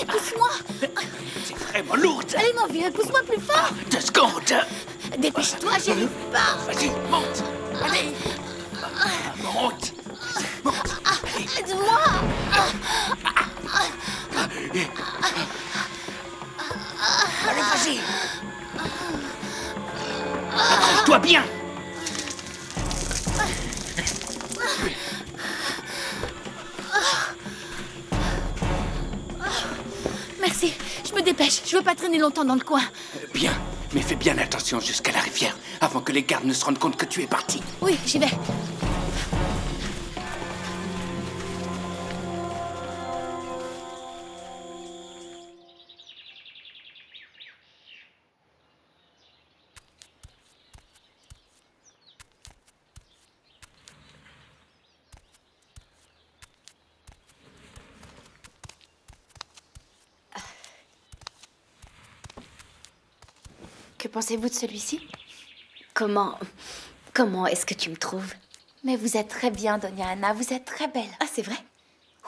pousse-moi. C'est vraiment lourde. Allez, mon vieux, pousse-moi plus fort. 2 secondes. Dépêche-toi, j'y arrive pas. Vas-y, monte. Allez. Monte. Monte. Aide-moi. Allez, vas-y. Accroche-toi bien. Merci, je me dépêche. Je veux pas traîner longtemps dans le coin. Bien, mais fais bien attention jusqu'à la rivière, avant que les gardes ne se rendent compte que tu es parti. Oui, j'y vais. Que pensez-vous de celui-ci? Comment est-ce que tu me trouves? Mais vous êtes très bien, Doña Anna, vous êtes très belle. Ah, c'est vrai?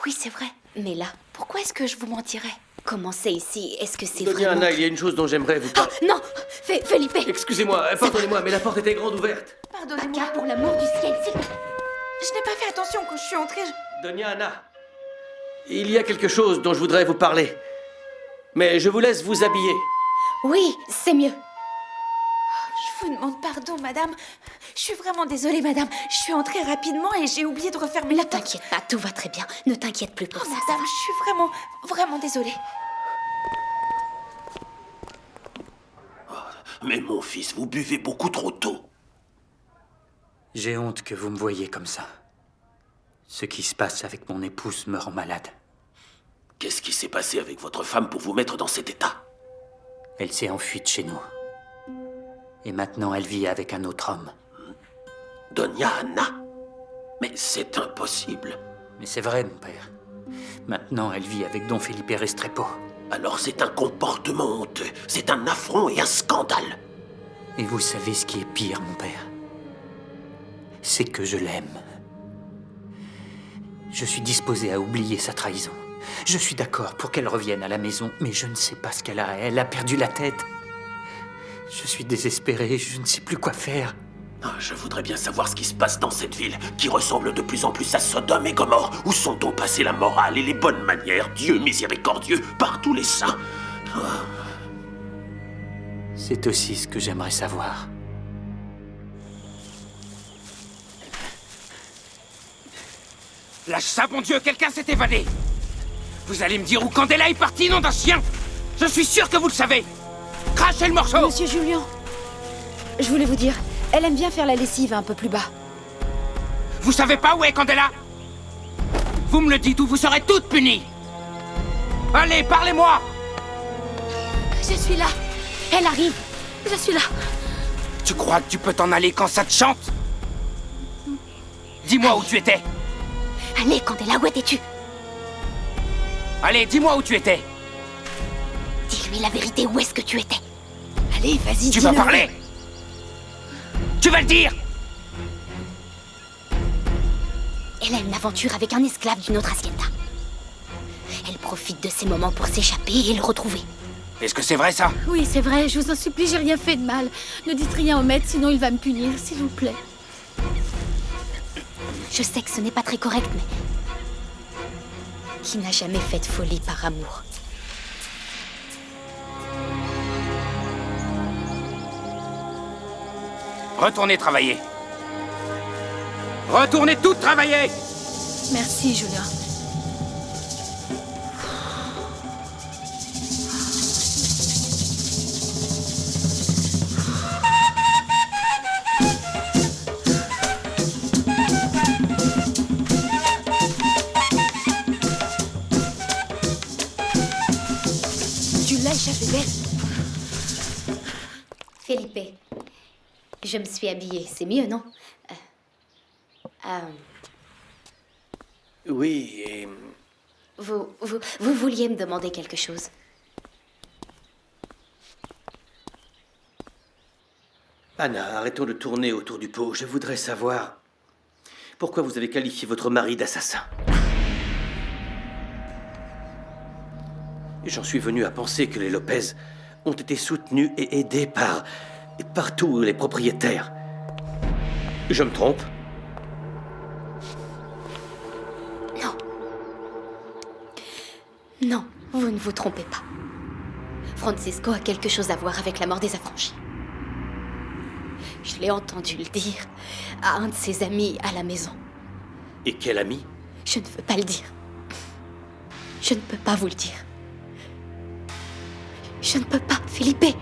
Oui, c'est vrai. Mais là, Pourquoi est-ce que je vous mentirais? comment c'est ici? Est-ce que c'est Doña vraiment... Anna, il y a une chose dont j'aimerais vous parler. Non! Felipe! Excusez-moi, pardonnez-moi, mais la porte était grande ouverte. Pardonnez-moi. Paca, pour l'amour du ciel, s'il te plaît. Je n'ai pas fait attention quand je suis entrée. Doña Anna, il y a quelque chose dont je voudrais vous parler. Mais je vous laisse vous habiller. Oui, c'est mieux. Je vous demande pardon, madame. Je suis vraiment désolée, madame. Je suis entrée rapidement et j'ai oublié de refermer Ne la porte. t'inquiète pas, tout va très bien. Ne t'inquiète plus pour Oh, ça. madame, je suis vraiment désolée. Mais mon fils, vous buvez beaucoup trop tôt. J'ai honte que vous me voyiez comme ça. Ce qui se passe avec mon épouse me rend malade. Qu'est-ce qui s'est passé avec votre femme pour vous mettre dans cet état? Elle s'est enfuie de chez nous. Et maintenant, elle vit avec un autre homme. Doña Anna? Mais c'est impossible. Mais c'est vrai, mon père. Maintenant, elle vit avec Don Felipe Restrepo. Alors c'est un comportement honteux. C'est un affront et un scandale. Et vous savez ce qui est pire, mon père? C'est que je l'aime. Je suis disposé à oublier sa trahison. Je suis d'accord pour qu'elle revienne à la maison, mais je ne sais pas ce qu'elle a. Elle a perdu la tête. Je suis désespéré, je ne sais plus quoi faire. Ah, je voudrais bien savoir ce qui se passe dans cette ville, qui ressemble de plus en plus à Sodome et Gomorrhe. Où sont donc passées la morale et les bonnes manières? Dieu miséricordieux, par tous les saints. Ah. C'est aussi ce que j'aimerais savoir. Lâche ça, bon Dieu, quelqu'un s'est évadé. Vous allez me dire où Candela est partie, nom d'un chien? Je suis sûr que vous le savez. Crachez le morceau. Monsieur Julien, je voulais vous dire, elle aime bien faire la lessive un peu plus bas. Vous savez pas où est Candela? Vous me le dites ou vous serez toutes punies. Allez, parlez-moi. Je suis là. Elle arrive. Je suis là. Tu crois que tu peux t'en aller quand ça te chante? Dis-moi où tu étais. Allez, Candela, où étais-tu? Allez, dis-moi où tu étais. Dis-lui la vérité, où est-ce que tu étais? Allez, vas-y, Tu vas dis-le. parler. Tu vas le dire. Elle a une aventure avec un esclave d'une autre hacienda. Elle profite de ces moments pour s'échapper et le retrouver. Est-ce que c'est vrai, ça? Oui, c'est vrai, je vous en supplie, j'ai rien fait de mal. Ne dites rien au maître, sinon il va me punir, s'il vous plaît. Je sais que ce n'est pas très correct, mais... Qui n'a jamais fait de folie par amour? Retournez travailler. Retournez toutes travailler. Merci, Julien. Tu l'as échappé belle. Felipe, je me suis habillée, c'est mieux, non? Oui, et... Vous vouliez me demander quelque chose? Anna, arrêtons de tourner autour du pot. Je voudrais savoir pourquoi vous avez qualifié votre mari d'assassin. J'en suis venu à penser que les Lopez ont été soutenus et aidés par tous les propriétaires. Je me trompe? Non. Non, vous ne vous trompez pas. Francisco a quelque chose à voir avec la mort des affranchis. Je l'ai entendu le dire à un de ses amis à la maison. Et quel ami? Je ne veux pas le dire. Je ne peux pas vous le dire. Je ne peux pas, Felipe.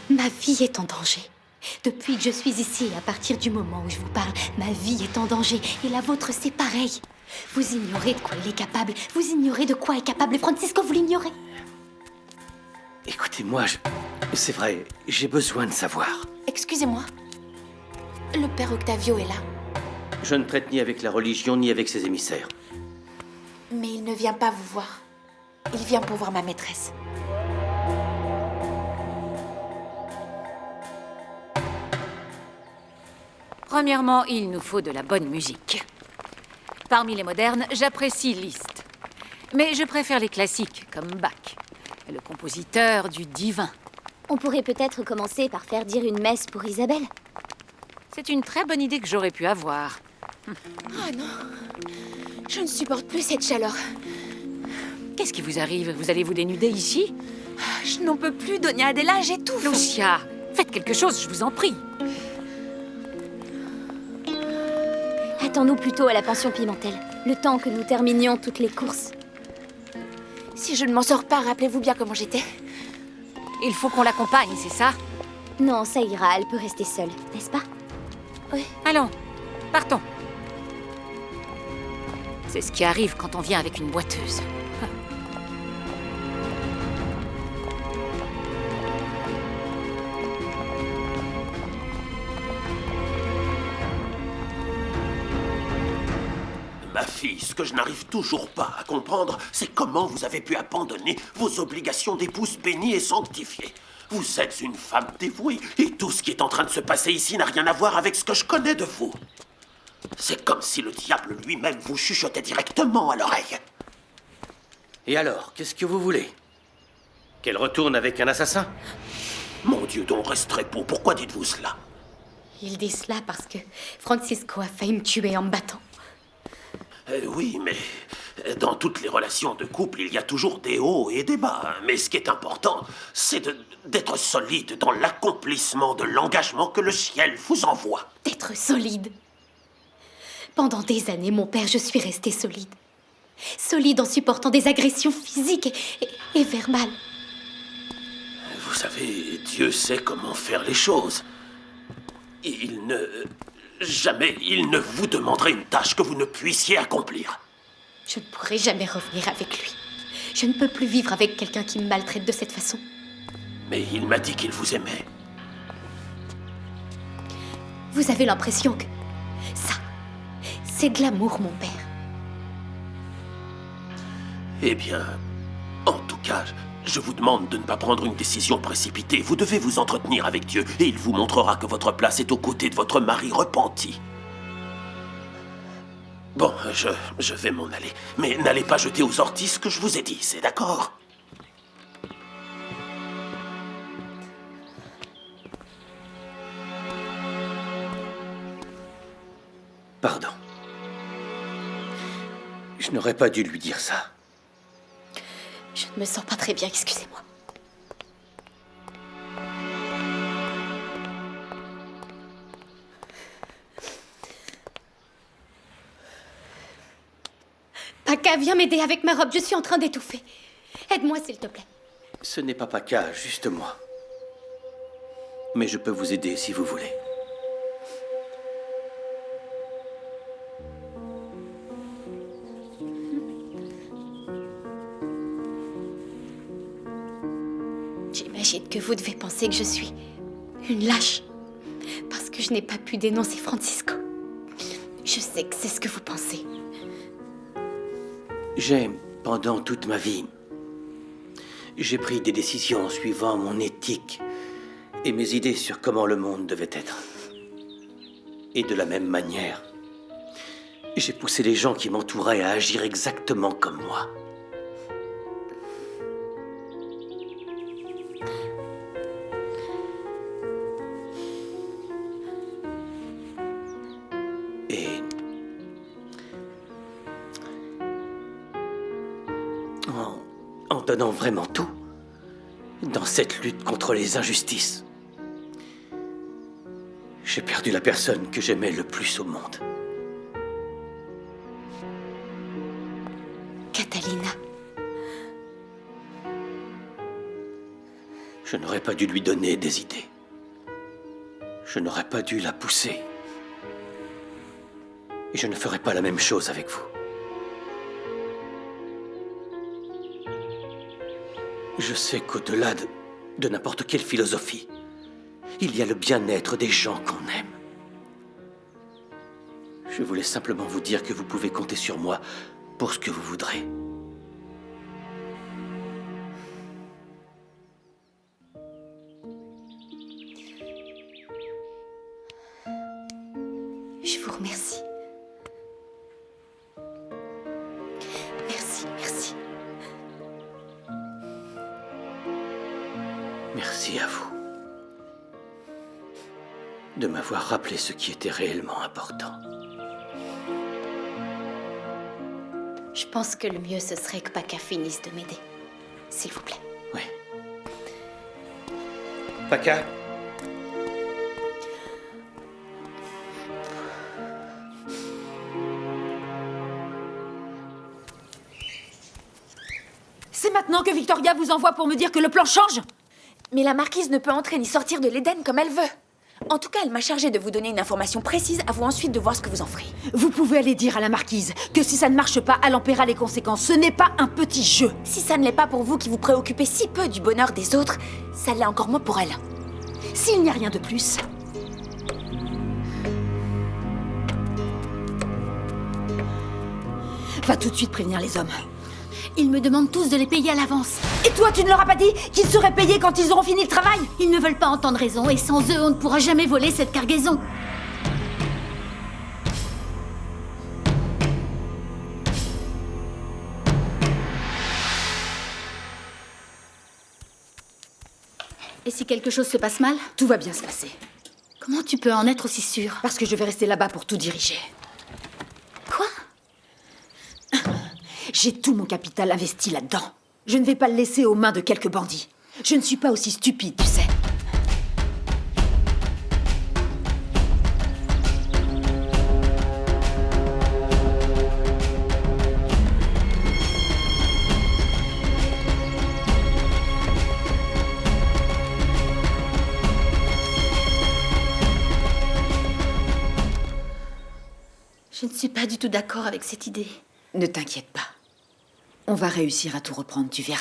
Ma vie est en danger. Depuis que je suis ici, à partir du moment où je vous parle, ma vie est en danger. Et la vôtre, c'est pareil. Vous ignorez de quoi il est capable. Vous ignorez de quoi est capable Francisco, vous l'ignorez. Écoutez-moi, c'est vrai, j'ai besoin de savoir. Excusez-moi. Le père Octavio est là, Je ne traite ni avec la religion, ni avec ses émissaires. mais il ne vient pas vous voir. Il vient pour voir ma maîtresse. Premièrement, il nous faut de la bonne musique. Parmi les modernes, j'apprécie Liszt. Mais je préfère les classiques, comme Bach, le compositeur du divin. On pourrait peut-être commencer par faire dire une messe pour Isabelle. C'est une très bonne idée que j'aurais pu avoir. Oh non, je ne supporte plus cette chaleur. Qu'est-ce qui vous arrive? Vous allez vous dénuder ici? Je n'en peux plus, Doña Adela, j'étouffe. Lucia, faites quelque chose, je vous en prie. Attends-nous plutôt à la pension Pimentel, le temps que nous terminions toutes les courses. Si je ne m'en sors pas, rappelez-vous bien comment j'étais. Il faut qu'on l'accompagne, c'est ça? Non, ça ira, elle peut rester seule, n'est-ce pas? Allons, partons. C'est ce qui arrive quand on vient avec une boiteuse. Ma fille, ce que je n'arrive toujours pas à comprendre, c'est comment vous avez pu abandonner vos obligations d'épouse bénie et sanctifiée. Vous êtes une femme dévouée, et tout ce qui est en train de se passer ici n'a rien à voir avec ce que je connais de vous. C'est comme si le diable lui-même vous chuchotait directement à l'oreille. Et alors, qu'est-ce que vous voulez? Qu'elle retourne avec un assassin? Mon Dieu, donc resterait beau, pourquoi dites-vous cela? Il dit cela parce que Francisco a failli me tuer en me battant. Oui, mais dans toutes les relations de couple, il y a toujours des hauts et des bas. Mais ce qui est important, c'est d'être solide dans l'accomplissement de l'engagement que le ciel vous envoie. D'être solide. Pendant des années, mon père, je suis restée solide. Solide en supportant des agressions physiques et verbales. Vous savez, Dieu sait comment faire les choses. Jamais il ne vous demanderait une tâche que vous ne puissiez accomplir. Je ne pourrai jamais revenir avec lui. Je ne peux plus vivre avec quelqu'un qui me maltraite de cette façon. Mais il m'a dit qu'il vous aimait. Vous avez l'impression que ça, c'est de l'amour, mon père. Eh bien, en tout cas, je vous demande de ne pas prendre une décision précipitée. Vous devez vous entretenir avec Dieu et il vous montrera que votre place est aux côtés de votre mari repenti. Bon, je vais m'en aller. Mais n'allez pas jeter aux orties ce que je vous ai dit, c'est d'accord? Pardon. Je n'aurais pas dû lui dire ça. Je ne me sens pas très bien, excusez-moi. Paca, viens m'aider avec ma robe, je suis en train d'étouffer. Aide-moi, s'il te plaît. Ce n'est pas Paca, juste moi. Mais je peux vous aider si vous voulez. J'imagine que vous devez penser que je suis une lâche. Parce que je n'ai pas pu dénoncer Francisco. Je sais que c'est ce que vous pensez. Pendant toute ma vie, j'ai pris des décisions suivant mon éthique et mes idées sur comment le monde devait être. Et de la même manière, j'ai poussé les gens qui m'entouraient à agir exactement comme moi. en donnant vraiment tout dans cette lutte contre les injustices. J'ai perdu la personne que j'aimais le plus au monde. Catalina. Je n'aurais pas dû lui donner des idées. Je n'aurais pas dû la pousser. Et je ne ferai pas la même chose avec vous. Je sais qu'au-delà de n'importe quelle philosophie, il y a le bien-être des gens qu'on aime. Je voulais simplement vous dire que vous pouvez compter sur moi pour ce que vous voudrez. Je vous remercie. Merci, merci. Merci à vous de m'avoir rappelé ce qui était réellement important. Je pense que le mieux, ce serait que Paka finisse de m'aider. S'il vous plaît. Oui. Paka? C'est maintenant que Victoria vous envoie pour me dire que le plan change? Mais la marquise ne peut entrer ni sortir de l'Éden comme elle veut. En tout cas, elle m'a chargée de vous donner une information précise, à vous ensuite de voir ce que vous en ferez. Vous pouvez aller dire à la marquise que si ça ne marche pas, elle en paiera les conséquences. Ce n'est pas un petit jeu. Si ça ne l'est pas pour vous qui vous préoccupez si peu du bonheur des autres, ça l'est encore moins pour elle. S'il n'y a rien de plus... Va tout de suite prévenir les hommes. Ils me demandent tous de les payer à l'avance. Et toi, tu ne leur as pas dit qu'ils seraient payés quand ils auront fini le travail? Ils ne veulent pas entendre raison et sans eux, on ne pourra jamais voler cette cargaison. Et si quelque chose se passe mal? Tout va bien se passer. Comment tu peux en être aussi sûr? Parce que je vais rester là-bas pour tout diriger. Quoi? J'ai tout mon capital investi là-dedans. Je ne vais pas le laisser aux mains de quelques bandits. Je ne suis pas aussi stupide, tu sais. Je ne suis pas du tout d'accord avec cette idée. Ne t'inquiète pas. On va réussir à tout reprendre, tu verras.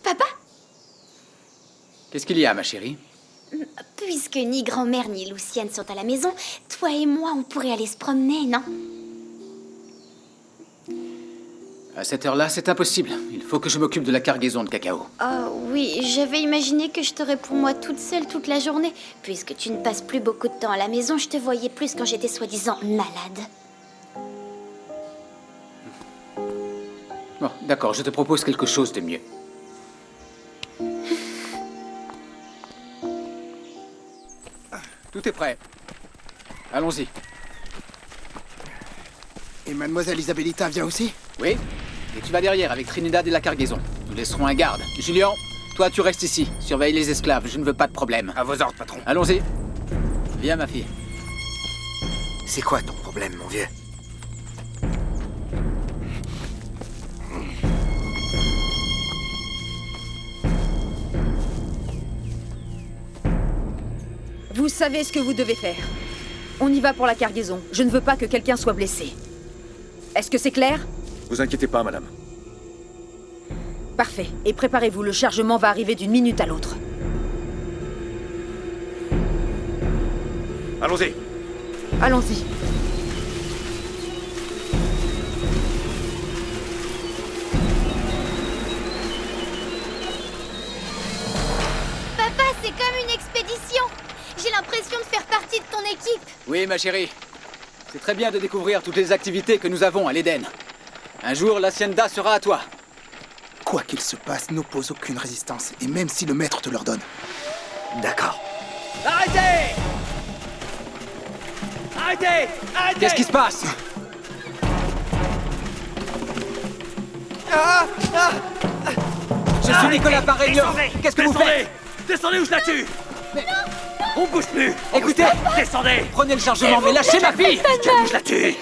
Papa? Qu'est-ce qu'il y a, ma chérie? Puisque ni grand-mère ni Lucienne sont à la maison, toi et moi, on pourrait aller se promener, non? À cette heure-là, c'est impossible. Il faut que je m'occupe de la cargaison de cacao. Oh oui, j'avais imaginé que je t'aurais pour moi toute seule toute la journée. Puisque tu ne passes plus beaucoup de temps à la maison, je te voyais plus quand j'étais soi-disant malade. Bon, d'accord, je te propose quelque chose de mieux. Tout est prêt. Allons-y. Et mademoiselle Isabellita vient aussi? Oui. Et tu vas derrière avec Trinidad et la cargaison. Nous laisserons un garde. Julien, toi tu restes ici. Surveille les esclaves, je ne veux pas de problème. À vos ordres, patron. Allons-y. Viens, ma fille. C'est quoi ton problème, mon vieux? Vous savez ce que vous devez faire. On y va pour la cargaison. Je ne veux pas que quelqu'un soit blessé. Est-ce que c'est clair? Vous inquiétez pas, madame. Parfait. Et préparez-vous, le chargement va arriver d'une minute à l'autre. Allons-y. Allons-y. Papa, c'est comme une expédition. J'ai l'impression de faire partie de ton équipe. Oui, ma chérie. C'est très bien de découvrir toutes les activités que nous avons à l'Éden. Un jour, l'Hacienda sera à toi. Quoi qu'il se passe, n'oppose aucune résistance, et même si le maître te l'ordonne. D'accord. Arrêtez! Arrêtez! Arrêtez! Qu'est-ce qui se passe? Je suis Nicolas Parregno. Qu'est-ce que vous faites? Descendez ou je la tue! Mais- On bouge plus! Écoutez! Descendez! Prenez le chargement, mais lâchez ma fille! Je la tue!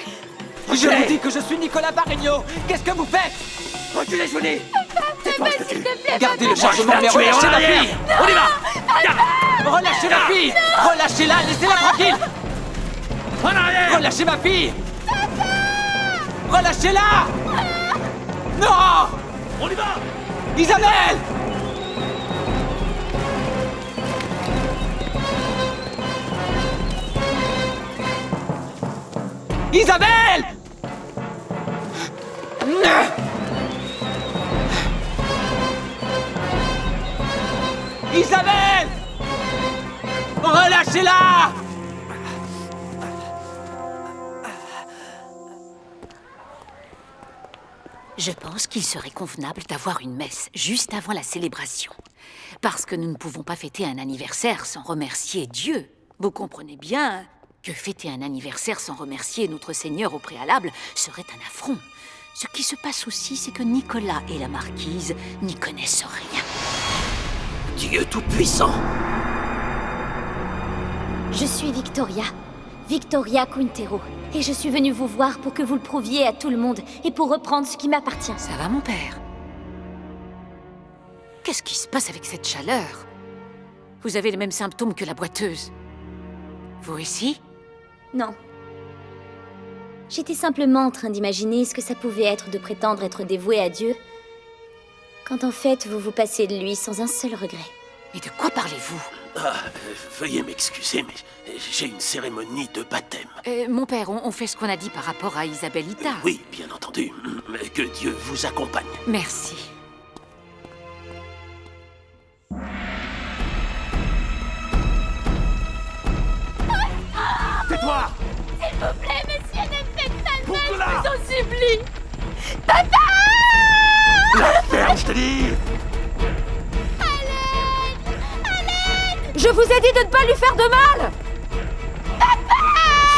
Je vous dis que je suis Nicolas Parregno. Qu'est-ce que vous faites? Reculez, je vous dis! Tais-toi, je te tue! Gardez le chargement, mais relâchez ma fille! On y va! Garde! Relâchez ma fille! Relâchez-la, laissez-la tranquille! En arrière! Relâchez ma fille! Relâchez-la! Non! On y va! Isabelle! Isabelle! Isabelle! Relâchez-la! Je pense qu'il serait convenable d'avoir une messe juste avant la célébration. Parce que nous ne pouvons pas fêter un anniversaire sans remercier Dieu. Vous comprenez bien que fêter un anniversaire sans remercier notre Seigneur au préalable serait un affront. Ce qui se passe aussi, c'est que Nicolas et la marquise n'y connaissent rien. Dieu Tout-Puissant! Je suis Victoria. Victoria Quintero. Et je suis venue vous voir pour que vous le prouviez à tout le monde et pour reprendre ce qui m'appartient. Ça va, mon père? Qu'est-ce qui se passe avec cette chaleur? Vous avez les mêmes symptômes que la boiteuse. Vous aussi? Non. J'étais simplement en train d'imaginer ce que ça pouvait être de prétendre être dévoué à Dieu, quand en fait vous vous passez de lui sans un seul regret. Mais de quoi parlez-vous? Veuillez m'excuser, mais j'ai une cérémonie de baptême. Mon père, on fait ce qu'on a dit par rapport à Isabelita. Oui, bien entendu. Mais que Dieu vous accompagne. Merci. Tais-toi! S'il vous plaît, monsieur, ne faites pas de mal, Pour là! je vous en supplie. La ferme, je te dis! Je vous ai dit de ne pas lui faire de mal!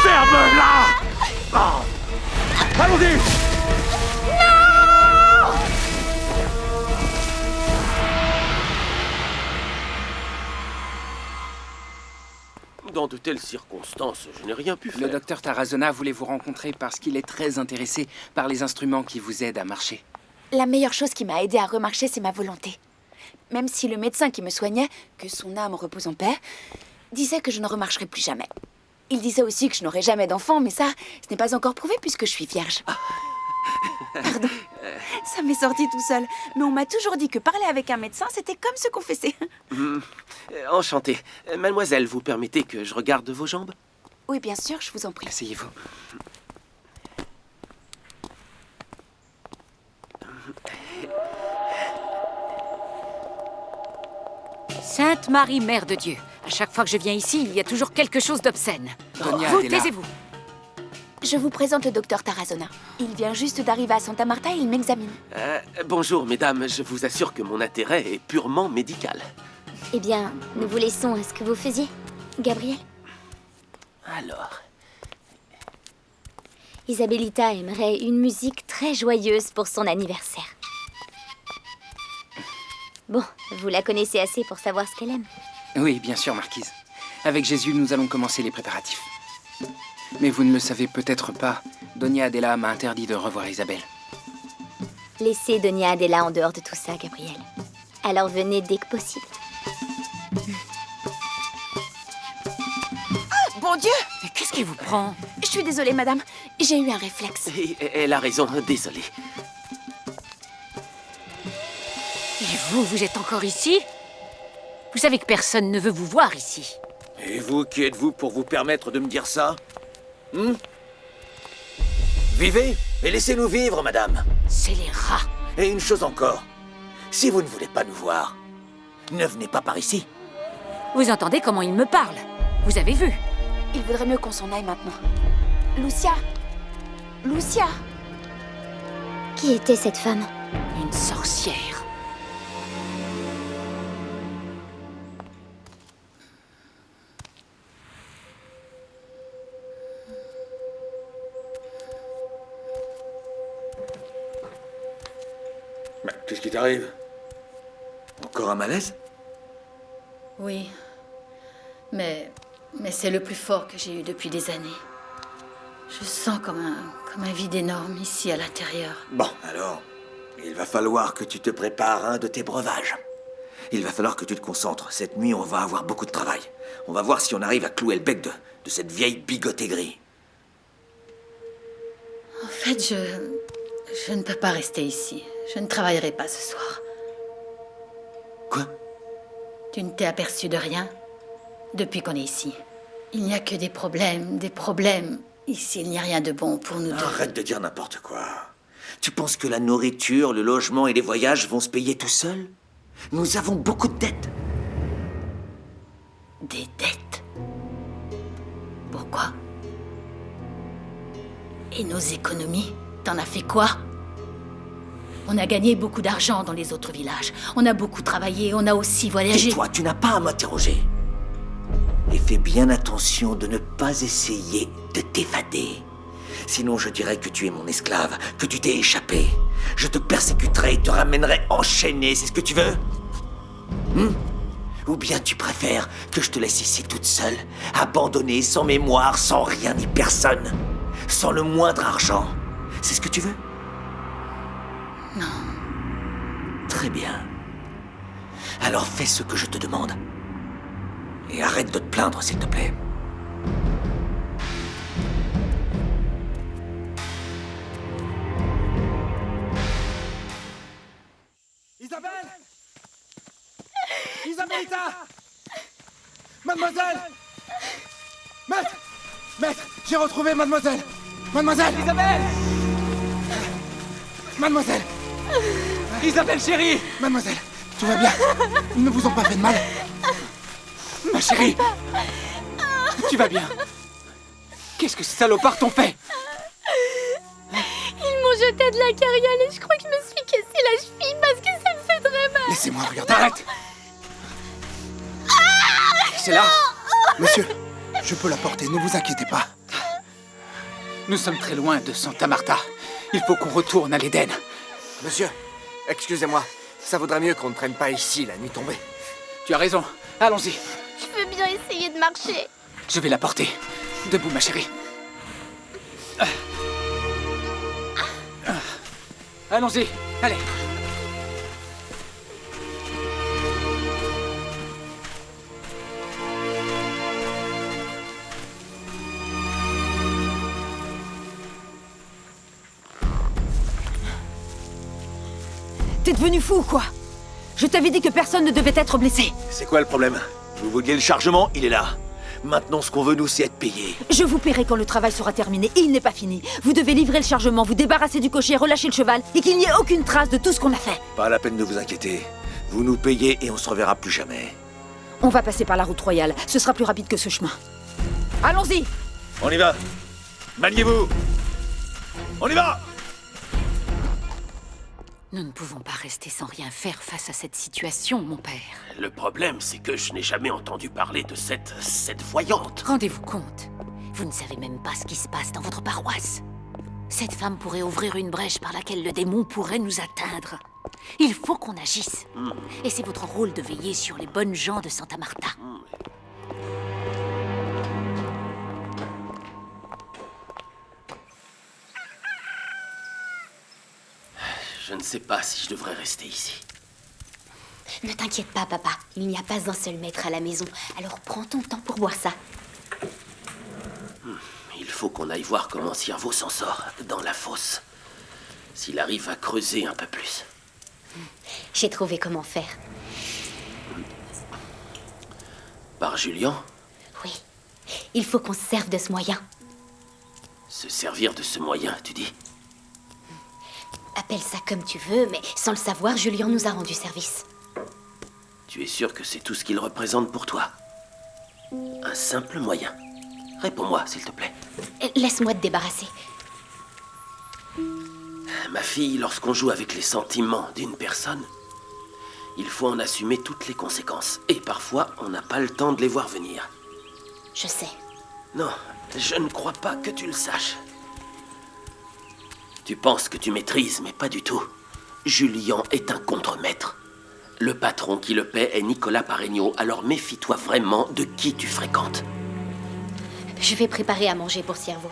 Ferme-la! Oh. Allons-y! Dans de telles circonstances, je n'ai rien pu faire. Le docteur Tarazona voulait vous rencontrer parce qu'il est très intéressé par les instruments qui vous aident à marcher. La meilleure chose qui m'a aidée à remarcher, c'est ma volonté. Même si le médecin qui me soignait, que son âme repose en paix, disait que je ne remarcherais plus jamais. Il disait aussi que je n'aurais jamais d'enfant, mais ça, ce n'est pas encore prouvé puisque je suis vierge. Pardon, ça m'est sorti tout seul. Mais on m'a toujours dit que parler avec un médecin, c'était comme se confesser. Enchanté. Mademoiselle, vous permettez que je regarde vos jambes? Oui, bien sûr, je vous en prie. Asseyez-vous. Sainte Marie, Mère de Dieu. À chaque fois que je viens ici, il y a toujours quelque chose d'obscène. Donia Vous, Adela. taisez-vous. Je vous présente le docteur Tarazona. Il vient juste d'arriver à Santa Marta et il m'examine. Bonjour, mesdames. Je vous assure que mon intérêt est purement médical. Eh bien, nous vous laissons à ce que vous faisiez, Gabriel. Alors... Isabelita aimerait une musique très joyeuse pour son anniversaire. Bon, vous la connaissez assez pour savoir ce qu'elle aime. Oui, bien sûr, Marquise. Avec Jésus, nous allons commencer les préparatifs. Mais vous ne le savez peut-être pas, Donia Adela m'a interdit de revoir Isabelle. Laissez Donia Adela en dehors de tout ça, Gabriel. Alors venez dès que possible. Bon Dieu! Mais qu'est-ce qui vous prend? Je suis désolée, madame. J'ai eu un réflexe. Elle a raison, désolé. Et vous êtes encore ici? Vous savez que personne ne veut vous voir ici. Et vous, qui êtes-vous pour vous permettre de me dire ça? Vivez et laissez-nous vivre, madame. C'est les rats. Et une chose encore. Si vous ne voulez pas nous voir, ne venez pas par ici. Vous entendez comment il me parle? Vous avez vu? Il vaudrait mieux qu'on s'en aille maintenant. Lucia! Lucia! Qui était cette femme? Une sorcière. Mais qu'est-ce qui t'arrive? Encore un malaise? Oui. Mais c'est le plus fort que j'ai eu depuis des années. Je sens comme un vide énorme ici à l'intérieur. Bon, alors, il va falloir que tu te prépares un de tes breuvages. Il va falloir que tu te concentres. Cette nuit, on va avoir beaucoup de travail. On va voir si on arrive à clouer le bec de cette vieille bigote aigrie. En fait, je ne peux pas rester ici. Je ne travaillerai pas ce soir. Quoi? Tu ne t'es aperçu de rien depuis qu'on est ici. Il n'y a que des problèmes. Ici, il n'y a rien de bon pour nous deux. Arrête de dire n'importe quoi. Tu penses que la nourriture, le logement et les voyages vont se payer tout seuls? Nous avons beaucoup de dettes. Des dettes? Pourquoi? Et nos économies? T'en as fait quoi? On a gagné beaucoup d'argent dans les autres villages. On a beaucoup travaillé, on a aussi voyagé. Et toi, tu n'as pas à m'interroger. Et fais bien attention de ne pas essayer de t'évader. Sinon, je dirais que tu es mon esclave, que tu t'es échappé. Je te persécuterai et te ramènerai enchaîné, c'est ce que tu veux? Ou bien tu préfères que je te laisse ici toute seule, abandonnée, sans mémoire, sans rien ni personne, sans le moindre argent? C'est ce que tu veux? Non. Très bien. Alors fais ce que je te demande. Et arrête de te plaindre, s'il te plaît. Isabelle! Isabellita! Mademoiselle! Maître! J'ai retrouvé mademoiselle! Mademoiselle! Isabelle! Mademoiselle! Isabelle, chérie! Mademoiselle, tout va bien? Ils ne vous ont pas fait de mal? Ma chérie! Tu vas bien? Qu'est-ce que ces salopards t'ont fait? Ils m'ont jeté de la carriole et je crois que je me suis cassé la cheville parce que ça me fait très mal. Laissez-moi regarder. Arrête! C'est là? Monsieur, je peux la porter, ne vous inquiétez pas. Nous sommes très loin de Santa Marta. Il faut qu'on retourne à l'Éden. Monsieur, excusez-moi. Ça vaudrait mieux qu'on ne traîne pas ici la nuit tombée. Tu as raison. Allons-y. Je veux bien essayer de marcher. Je vais la porter. Debout, ma chérie. Allons-y. Allez. T'es devenu fou ou quoi? Je t'avais dit que personne ne devait être blessé. C'est quoi le problème? Vous vouliez le chargement, il est là. Maintenant, ce qu'on veut, nous, c'est être payés. Je vous paierai quand le travail sera terminé et il n'est pas fini. Vous devez livrer le chargement, vous débarrasser du cocher, relâcher le cheval et qu'il n'y ait aucune trace de tout ce qu'on a fait. Pas la peine de vous inquiéter. Vous nous payez et on se reverra plus jamais. On va passer par la route royale. Ce sera plus rapide que ce chemin. Allons-y! On y va. Maniez-vous. On y va. Nous ne pouvons pas rester sans rien faire face à cette situation, mon père. Le problème, c'est que je n'ai jamais entendu parler de cette voyante. Rendez-vous compte, vous ne savez même pas ce qui se passe dans votre paroisse. Cette femme pourrait ouvrir une brèche par laquelle le démon pourrait nous atteindre. Il faut qu'on agisse. Et c'est votre rôle de veiller sur les bonnes gens de Santa Marta. Je ne sais pas si je devrais rester ici. Ne t'inquiète pas, papa. Il n'y a pas un seul maître à la maison. Alors prends ton temps pour boire ça. Il faut qu'on aille voir comment Ciervo s'en sort dans la fosse. S'il arrive à creuser un peu plus. J'ai trouvé comment faire. Par Julian? Oui. Il faut qu'on se serve de ce moyen. Se servir de ce moyen, tu dis? Appelle ça comme tu veux, mais sans le savoir, Julian nous a rendu service. Tu es sûr que c'est tout ce qu'il représente pour toi? Un simple moyen. Réponds-moi, s'il te plaît. Laisse-moi te débarrasser. Ma fille, lorsqu'on joue avec les sentiments d'une personne, il faut en assumer toutes les conséquences. Et parfois, on n'a pas le temps de les voir venir. Je sais. Non, je ne crois pas que tu le saches. Tu penses que tu maîtrises, mais pas du tout. Julian est un contremaître. Le patron qui le paie est Nicolas Paregno, alors méfie-toi vraiment de qui tu fréquentes. Je vais préparer à manger pour Ciervo.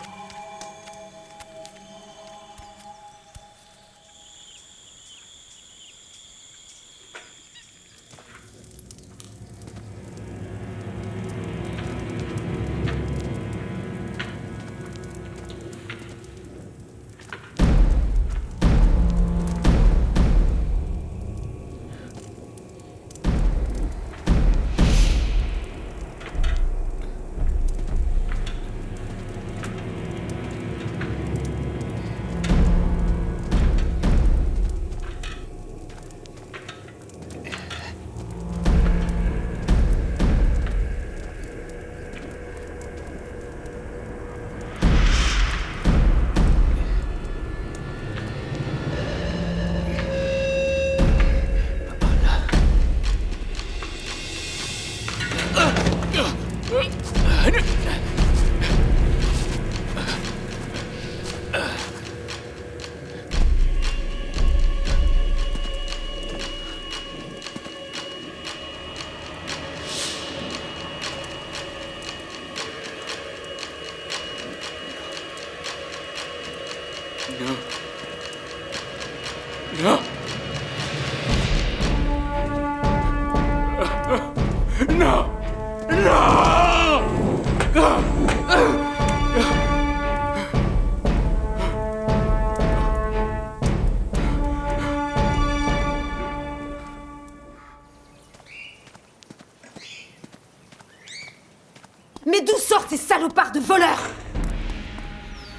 Mais d'où sortent ces salopards de voleurs?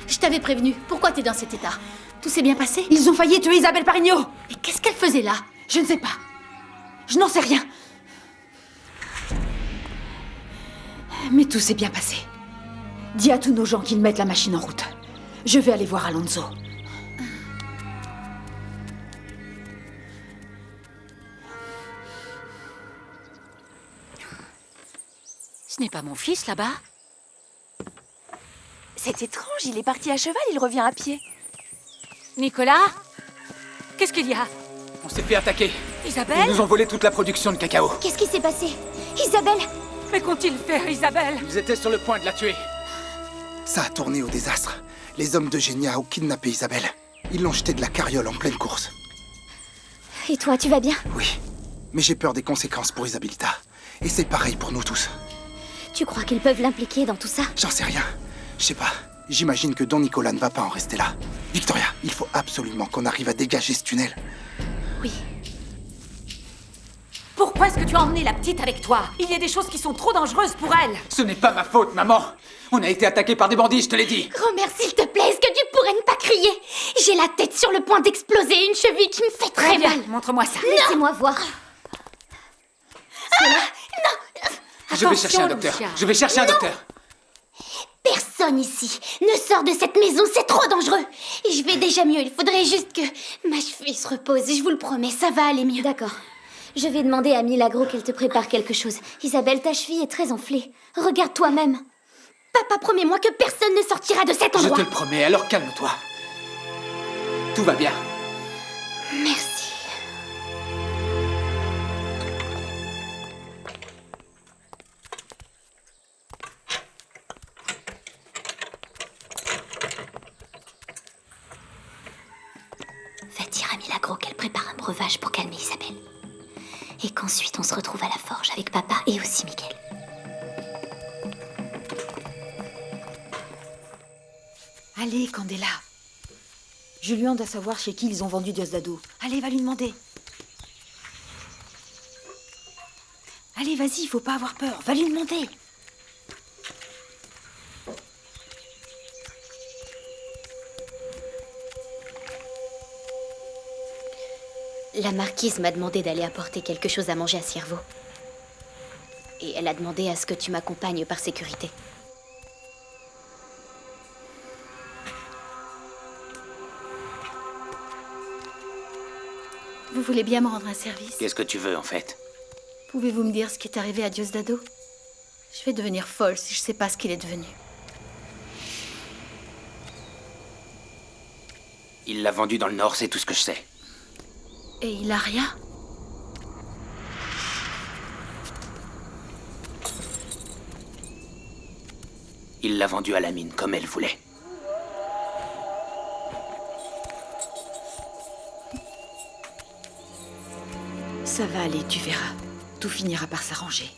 Je t'avais prévenu. Pourquoi t'es dans cet état? Tout s'est bien passé? Ils ont failli tuer Isabelle Paregno. Mais qu'est-ce qu'elle faisait là? Je ne sais pas. Je n'en sais rien. Mais tout s'est bien passé. Dis à tous nos gens qu'ils mettent la machine en route. Je vais aller voir Alonso. Ce n'est pas mon fils, là-bas? C'est étrange, il est parti à cheval, il revient à pied. Nicolas? Qu'est-ce qu'il y a? On s'est fait attaquer. Isabelle? Ils nous ont volé toute la production de cacao. Qu'est-ce qui s'est passé? Isabelle? Mais qu'ont-ils fait, Isabelle? Ils étaient sur le point de la tuer. Ça a tourné au désastre. Les hommes d'Eugénia ont kidnappé Isabelle. Ils l'ont jetée de la carriole en pleine course. Et toi, tu vas bien? Oui, mais j'ai peur des conséquences pour Isabelita. Et c'est pareil pour nous tous. Tu crois qu'ils peuvent l'impliquer dans tout ça? J'en sais rien. Je sais pas. J'imagine que Don Nicolas ne va pas en rester là. Victoria, il faut absolument qu'on arrive à dégager ce tunnel. Oui. Pourquoi est-ce que tu as emmené la petite avec toi? Il y a des choses qui sont trop dangereuses pour elle. Ce n'est pas ma faute, maman. On a été attaqués par des bandits, je te l'ai dit. Grand-mère, s'il te plaît, est-ce que tu pourrais ne pas crier? J'ai la tête sur le point d'exploser et une cheville qui me fait très Bien, mal. montre-moi ça. Laissez-moi voir. Je vais chercher un Attention, docteur. Lucia. Je vais chercher un docteur. Personne ici ne sort de cette maison, c'est trop dangereux. Je vais déjà mieux, il faudrait juste que ma cheville se repose. Je vous le promets, ça va aller mieux. D'accord. Je vais demander à Milagro qu'elle te prépare quelque chose. Isabelle, ta cheville est très enflée. Regarde toi-même. Papa, promets-moi que personne ne sortira de cet Je endroit. te le promets, alors calme-toi. Tout va bien. Merci. Va dire à Milagro qu'elle prépare un breuvage pour calmer Isabelle. Et qu'ensuite on se retrouve à la forge avec papa et aussi Miguel. Allez, Candela. Julien doit savoir chez qui ils ont vendu Diosdado. Allez, va lui demander. Allez, vas-y, faut pas avoir peur. Va lui demander. La marquise m'a demandé d'aller apporter quelque chose à manger à Ciervo. Et elle a demandé à ce que tu m'accompagnes par sécurité. Vous voulez bien me rendre un service? Qu'est-ce que tu veux, en fait? Pouvez-vous me dire ce qui est arrivé à Diosdado? Je vais devenir folle si je sais pas ce qu'il est devenu. Il l'a vendu dans le nord, c'est tout ce que je sais. Et il a rien? Il l'a vendu à la mine comme elle voulait. Ça va aller, tu verras. Tout finira par s'arranger.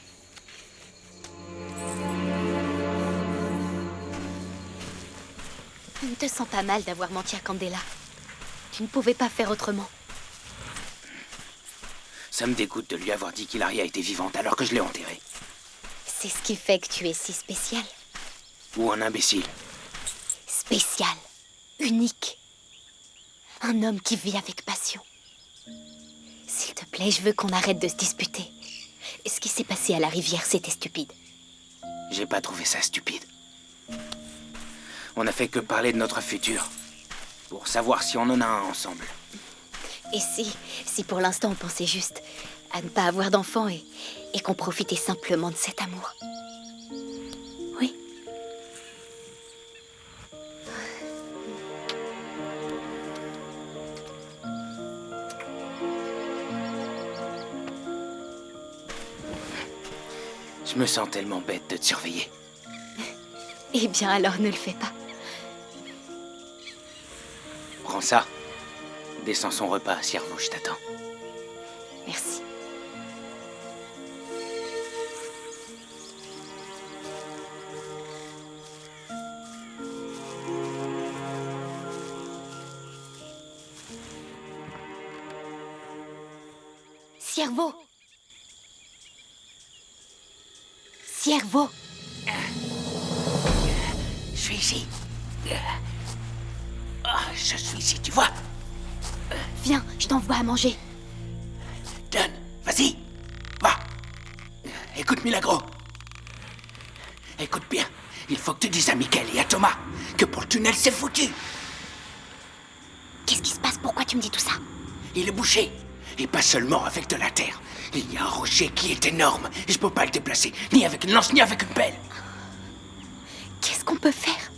Je ne te sens pas mal d'avoir menti à Candela. Tu ne pouvais pas faire autrement. Ça me dégoûte de lui avoir dit qu'Hilaria était vivante alors que je l'ai enterrée. C'est ce qui fait que tu es si spécial. Ou un imbécile. Spécial. Unique. Un homme qui vit avec passion. S'il te plaît, je veux qu'on arrête de se disputer. Et ce qui s'est passé à la rivière, c'était stupide. J'ai pas trouvé ça stupide. On n'a fait que parler de notre futur. Pour savoir si on en a un ensemble. Et si pour l'instant on pensait juste à ne pas avoir d'enfants et qu'on profitait simplement de cet amour. Oui. Je me sens tellement bête de te surveiller. Eh bien alors ne le fais pas. Prends ça. Descends son repas à Ciervo, je t'attends. Merci. Ciervo. Ciervo. Je suis ici. Je suis ici, tu vois. Viens, je t'envoie à manger. Donne, vas-y. Va. Écoute, Milagro. Écoute bien. Il faut que tu dises à Michael et à Thomas que pour le tunnel, c'est foutu. Qu'est-ce qui se passe? Pourquoi tu me dis tout ça? Il est bouché. Et pas seulement avec de la terre. Il y a un rocher qui est énorme. Et je peux pas le déplacer. Ni avec une lance, ni avec une pelle. Qu'est-ce qu'on peut faire?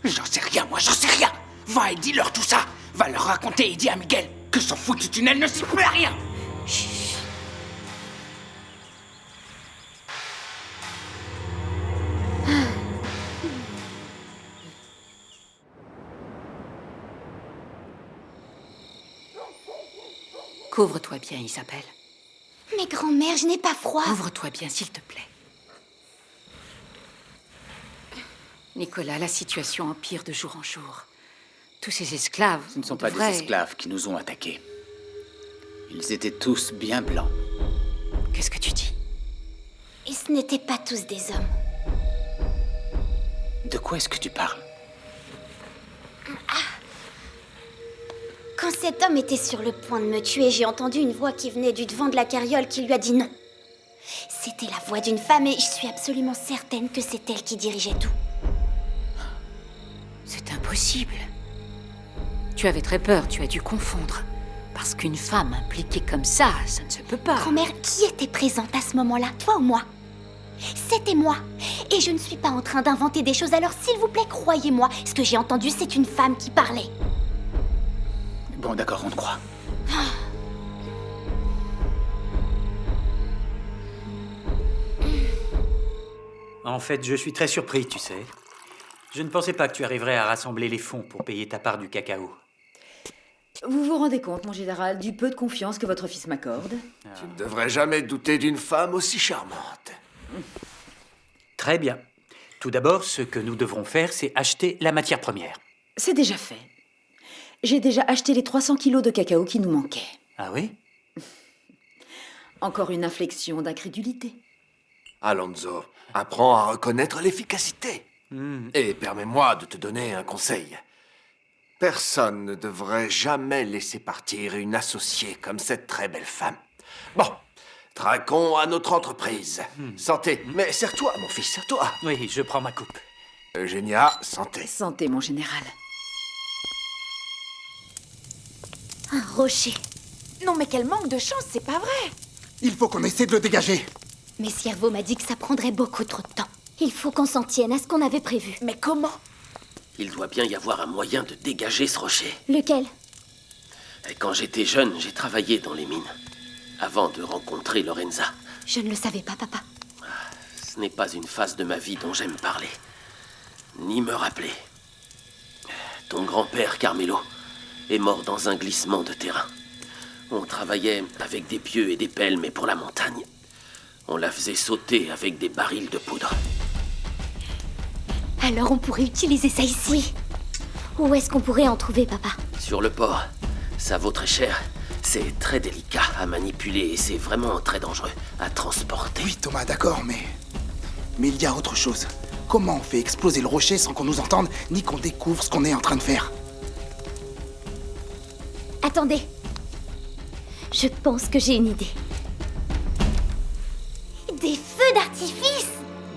J'en sais rien, moi, j'en sais rien. Va et dis-leur tout ça. Va leur raconter et dis à Miguel que son foutu tunnel ne sert plus à rien. Chut. Couvre-toi bien, Isabelle. Mais grand-mère, je n'ai pas froid. Couvre-toi bien, s'il te plaît. Nicolas, la situation empire de jour en jour. Tous ces esclaves... Ce ne sont pas des esclaves qui nous ont attaqués. Ils étaient tous bien blancs. Qu'est-ce que tu dis? Et ce n'étaient pas tous des hommes. De quoi est-ce que tu parles? Quand cet homme était sur le point de me tuer, j'ai entendu une voix qui venait du devant de la carriole qui lui a dit non. C'était la voix d'une femme et je suis absolument certaine que c'est elle qui dirigeait tout. C'est impossible. Tu avais très peur, tu as dû confondre. Parce qu'une femme impliquée comme ça ne se peut pas. Grand-mère, qui était présente à ce moment-là, toi ou moi? C'était moi. Et je ne suis pas en train d'inventer des choses, alors s'il vous plaît, croyez-moi. Ce que j'ai entendu, c'est une femme qui parlait. Bon, d'accord, on te croit. En fait, je suis très surpris, tu sais. Je ne pensais pas que tu arriverais à rassembler les fonds pour payer ta part du cacao. Vous vous rendez compte, mon général, du peu de confiance que votre fils m'accorde? Tu ne devrais jamais douter d'une femme aussi charmante. Très bien. Tout d'abord, ce que nous devrons faire, c'est acheter la matière première. C'est déjà fait. J'ai déjà acheté les 300 kilos de cacao qui nous manquaient. Ah oui? Encore une inflexion d'incrédulité. Alonso, apprends à reconnaître l'efficacité. Et permets-moi de te donner un conseil. Personne ne devrait jamais laisser partir une associée comme cette très belle femme. Bon, traquons à notre entreprise. Santé. Mais serre-toi, mon fils, serre-toi. Oui, je prends ma coupe. Eugénia, santé. Santé, mon général. Un rocher. Non, mais quel manque de chance, c'est pas vrai. Il faut qu'on essaie de le dégager. Mais Ciervo m'a dit que ça prendrait beaucoup trop de temps. Il faut qu'on s'en tienne à ce qu'on avait prévu. Mais comment? Il doit bien y avoir un moyen de dégager ce rocher. Lequel? Quand j'étais jeune, j'ai travaillé dans les mines, avant de rencontrer Lorenza. Je ne le savais pas, papa. Ce n'est pas une phase de ma vie dont j'aime parler, ni me rappeler. Ton grand-père, Carmelo, est mort dans un glissement de terrain. On travaillait avec des pieux et des pelles, mais pour la montagne, on la faisait sauter avec des barils de poudre. Alors on pourrait utiliser ça ici. Oui. Où est-ce qu'on pourrait en trouver, papa? Sur le port, ça vaut très cher. C'est très délicat à manipuler et c'est vraiment très dangereux à transporter. Oui, Thomas, d'accord, mais il y a autre chose. Comment on fait exploser le rocher sans qu'on nous entende, ni qu'on découvre ce qu'on est en train de faire? Attendez. Je pense que j'ai une idée. Des feux d'artifice!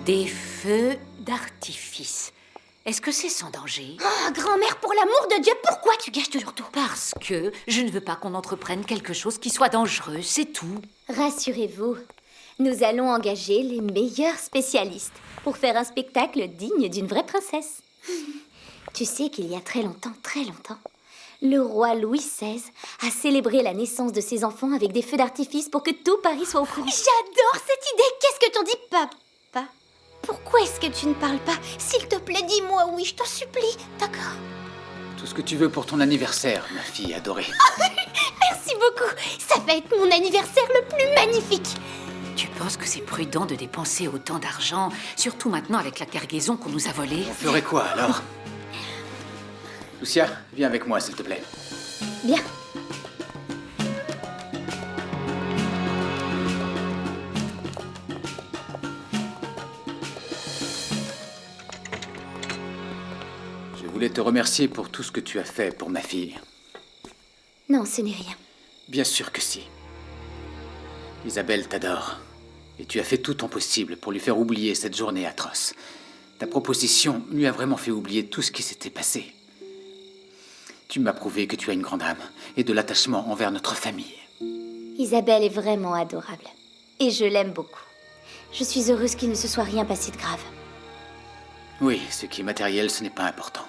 Des feux d'artifice. Est-ce que c'est sans danger? Oh, grand-mère, pour l'amour de Dieu, pourquoi tu gâches toujours tout? Parce que je ne veux pas qu'on entreprenne quelque chose qui soit dangereux, c'est tout. Rassurez-vous, nous allons engager les meilleurs spécialistes pour faire un spectacle digne d'une vraie princesse. Tu sais qu'il y a très longtemps, le roi Louis XVI a célébré la naissance de ses enfants avec des feux d'artifice pour que tout Paris soit au courant. J'adore cette idée! Qu'est-ce que t'en dis, papa? Pourquoi est-ce que tu ne parles pas? S'il te plaît, dis-moi oui, je t'en supplie, d'accord? Tout ce que tu veux pour ton anniversaire, ma fille adorée. Merci beaucoup! Ça va être mon anniversaire le plus magnifique! Tu penses que c'est prudent de dépenser autant d'argent, surtout maintenant avec la cargaison qu'on nous a volée? On ferait quoi, alors? Lucia, viens avec moi, s'il te plaît. Bien. Je voulais te remercier pour tout ce que tu as fait pour ma fille. Non, ce n'est rien. Bien sûr que si. Isabelle t'adore. Et tu as fait tout ton possible pour lui faire oublier cette journée atroce. Ta proposition lui a vraiment fait oublier tout ce qui s'était passé. Tu m'as prouvé que tu as une grande âme et de l'attachement envers notre famille. Isabelle est vraiment adorable. Et je l'aime beaucoup. Je suis heureuse qu'il ne se soit rien passé de grave. Oui, ce qui est matériel, ce n'est pas important.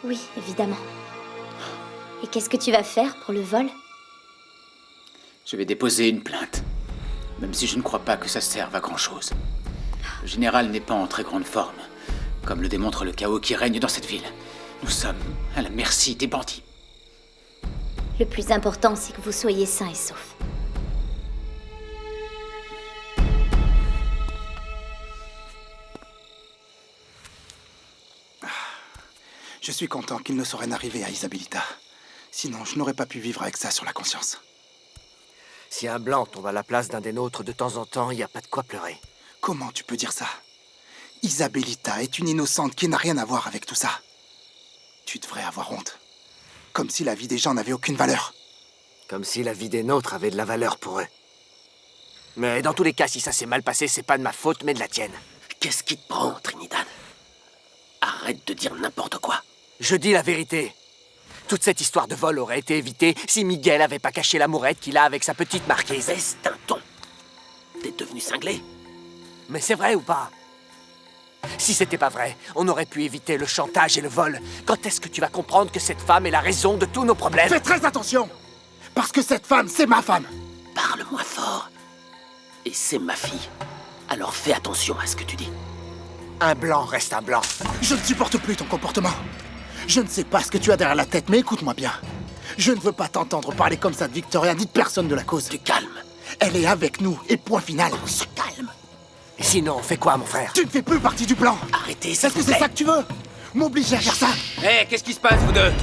Oui, évidemment. Et qu'est-ce que tu vas faire pour le vol? Je vais déposer une plainte. Même si je ne crois pas que ça serve à grand-chose. Le général n'est pas en très grande forme, comme le démontre le chaos qui règne dans cette ville. Nous sommes à la merci des bandits. Le plus important, c'est que vous soyez sains et saufs. Je suis content qu'il ne soit rien arrivé à Isabelita. Sinon, je n'aurais pas pu vivre avec ça sur la conscience. Si un blanc tombe à la place d'un des nôtres de temps en temps, il n'y a pas de quoi pleurer. Comment tu peux dire ça? Isabelita est une innocente qui n'a rien à voir avec tout ça. Tu devrais avoir honte. Comme si la vie des gens n'avait aucune valeur. Comme si la vie des nôtres avait de la valeur pour eux. Mais dans tous les cas, si ça s'est mal passé, c'est pas de ma faute, mais de la tienne. Qu'est-ce qui te prend, Trinidad? Arrête de dire n'importe quoi. Je dis la vérité. Toute cette histoire de vol aurait été évitée si Miguel avait pas caché l'amourette qu'il a avec sa petite marquise. Baisse d'un ton. T'es devenu cinglé? Mais c'est vrai ou pas? Si c'était pas vrai, on aurait pu éviter le chantage et le vol. Quand est-ce que tu vas comprendre que cette femme est la raison de tous nos problèmes? Fais très attention! Parce que cette femme, c'est ma femme! Parle moins fort. Et c'est ma fille. Alors fais attention à ce que tu dis. Un blanc reste un blanc. Je ne supporte plus ton comportement. Je ne sais pas ce que tu as derrière la tête, mais écoute-moi bien. Je ne veux pas t'entendre parler comme ça de Victoria, ni de personne de la cause. Tu calmes. Elle est avec nous, et point final. On se calme. Et sinon, on fait quoi, mon frère? Tu ne fais plus partie du plan. Arrêtez, Est-ce que c'est ça que tu veux? M'obliger à faire ça? Hé, qu'est-ce qui se passe, vous deux?